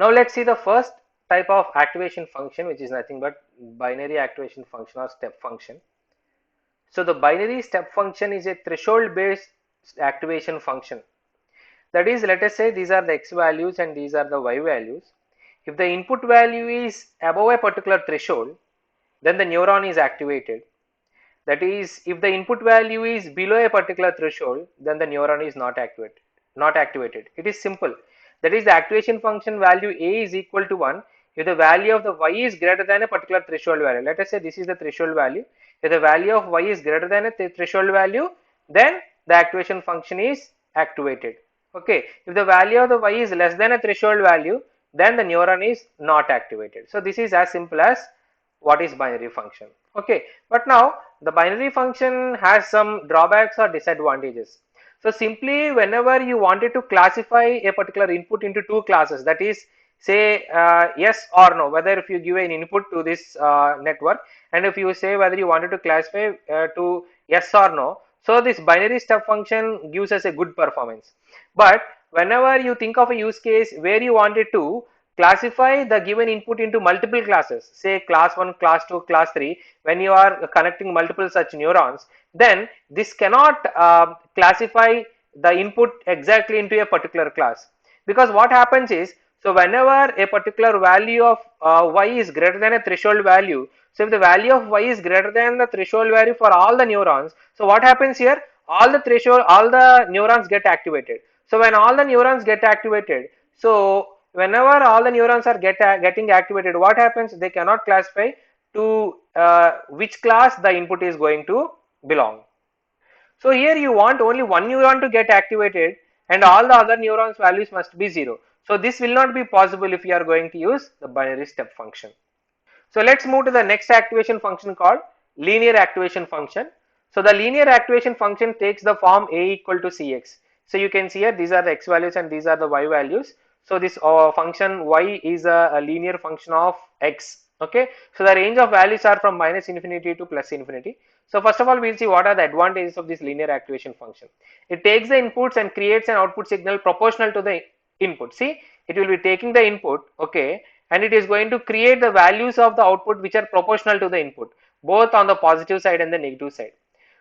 Now let's see the first type of activation function, which is nothing but binary activation function or step function. So the binary step function is a threshold based activation function. That is, let us say these are the x values and these are the y values. If the input value is above a particular threshold, then the neuron is activated. That is, if the input value is below a particular threshold, then the neuron is not activated. Not activated. It is simple. That is, the activation function value a is equal to 1 if the value of the y is greater than a particular threshold value. Let us say this is the threshold value. If the value of y is greater than a threshold value, then the activation function is activated. Okay. If the value of the y is less than a threshold value, then the neuron is not activated. So this is as simple as what is binary function. Okay, but now the binary function has some drawbacks or disadvantages. So simply whenever you wanted to classify a particular input into two classes, that is, say yes or no, whether if you give an input to this network, and if you say whether you wanted to classify to yes or no, so this binary step function gives us a good performance. But whenever you think of a use case where you wanted to classify the given input into multiple classes, say class 1, class 2, class 3, when you are connecting multiple such neurons, then this cannot classify the input exactly into a particular class, because what happens is, so whenever a particular value of y is greater than a threshold value, so if the value of y is greater than the threshold value for all the neurons, so what happens here, all the neurons get activated. So when all the neurons get activated, so whenever all the neurons are getting activated, what happens, they cannot classify to which class the input is going to belong. So here you want only one neuron to get activated and all the other neurons values must be 0. So this will not be possible if you are going to use the binary step function. So let's move to the next activation function called linear activation function. So the linear activation function takes the form a equal to cx. So you can see here these are the x values and these are the y values. So this function y is a linear function of x. Okay. So the range of values are from minus infinity to plus infinity. So first of all, we'll see what are the advantages of this linear activation function. It takes the inputs and creates an output signal proportional to the input. See, it will be taking the input, okay, and it is going to create the values of the output which are proportional to the input, both on the positive side and the negative side.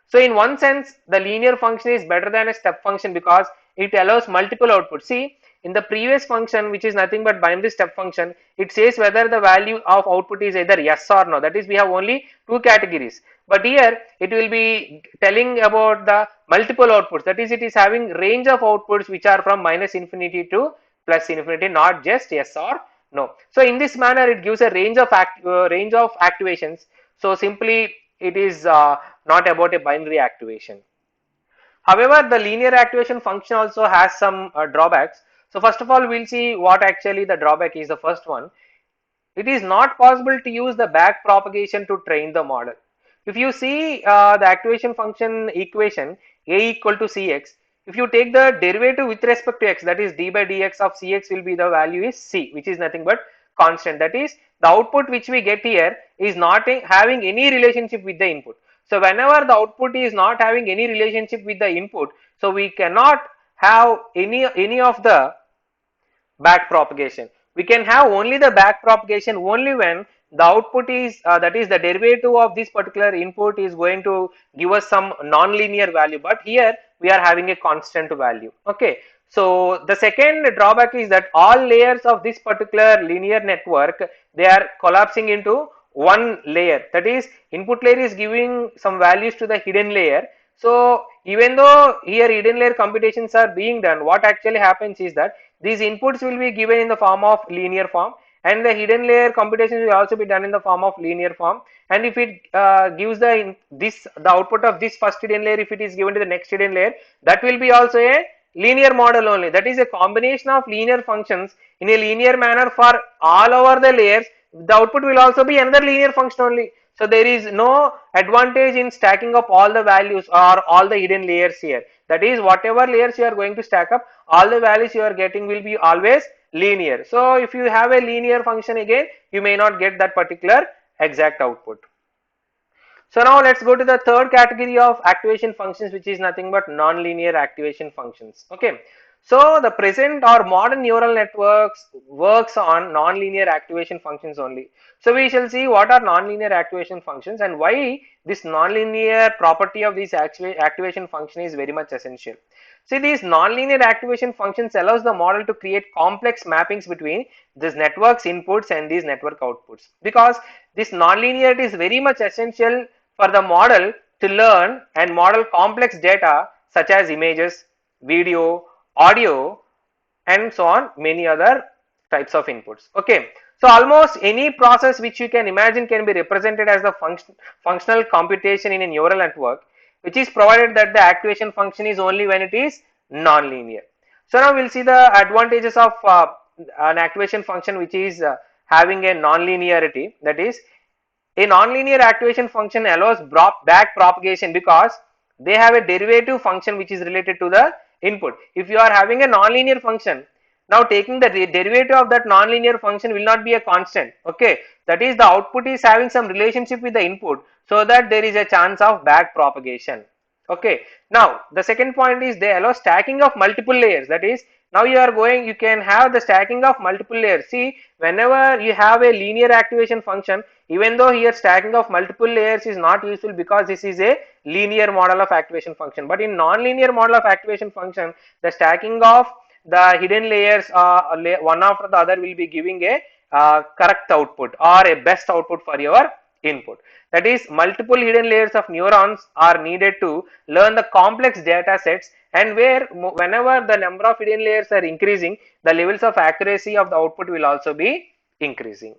So in one sense, the linear function is better than a step function because it allows multiple outputs. See, in the previous function, which is nothing but binary step function, it says whether the value of output is either yes or no. That is, we have only two categories. But here it will be telling about the multiple outputs. That is, it is having range of outputs which are from minus infinity to plus infinity, not just yes or no. So in this manner, it gives a range of activations. So simply it is not about a binary activation. However, the linear activation function also has some drawbacks. So first of all, we'll see what actually the drawback is. The first one, it is not possible to use the back propagation to train the model. If you see the activation function equation a equal to cx, if you take the derivative with respect to x, that is d by dx of cx will be the value is c, which is nothing but constant. That is, the output which we get here is not having any relationship with the input. So whenever the output is not having any relationship with the input, so we cannot have any of the back propagation. We can have only the back propagation only when the output is that is the derivative of this particular input is going to give us some non-linear value, but here we are having a constant value. Okay, so the second drawback is that all layers of this particular linear network, they are collapsing into one layer. That is, input layer is giving some values to the hidden layer. So even though here hidden layer computations are being done, what actually happens is that these inputs will be given in the form of linear form, and the hidden layer computations will also be done in the form of linear form. And if it gives the output of this first hidden layer, if it is given to the next hidden layer, that will be also a linear model only. That is a combination of linear functions in a linear manner for all over the layers. The output will also be another linear function only. So there is no advantage in stacking up all the values or all the hidden layers here. That is, whatever layers you are going to stack up, all the values you are getting will be always linear. So if you have a linear function, again you may not get that particular exact output. So now let's go to the third category of activation functions, which is nothing but non-linear activation functions. Okay, So the present or modern neural networks works on nonlinear activation functions only. So we shall see what are nonlinear activation functions and why this nonlinear property of this activation function is very much essential. See, these nonlinear activation functions allows the model to create complex mappings between this network's inputs and these network outputs, because this nonlinearity is very much essential for the model to learn and model complex data such as images, video, audio, and so on, many other types of inputs. Okay, so almost any process which you can imagine can be represented as the functional computation in a neural network, which is provided that the activation function is only when it is non-linear. So now we'll see the advantages of an activation function which is having a non-linearity. That is, a nonlinear activation function allows back propagation because they have a derivative function which is related to the input. If you are having a nonlinear function, now taking the derivative of that nonlinear function will not be a constant. Okay, that is, the output is having some relationship with the input, so that there is a chance of back propagation. Okay, now the second point is they allow stacking of multiple layers. That is, now you can have the stacking of multiple layers. See, whenever you have a linear activation function, even though here stacking of multiple layers is not useful because this is a linear model of activation function, but in non-linear model of activation function, the stacking of the hidden layers one after the other will be giving a correct output or a best output for your input. That is, multiple hidden layers of neurons are needed to learn the complex data sets, and whenever the number of hidden layers are increasing, the levels of accuracy of the output will also be increasing.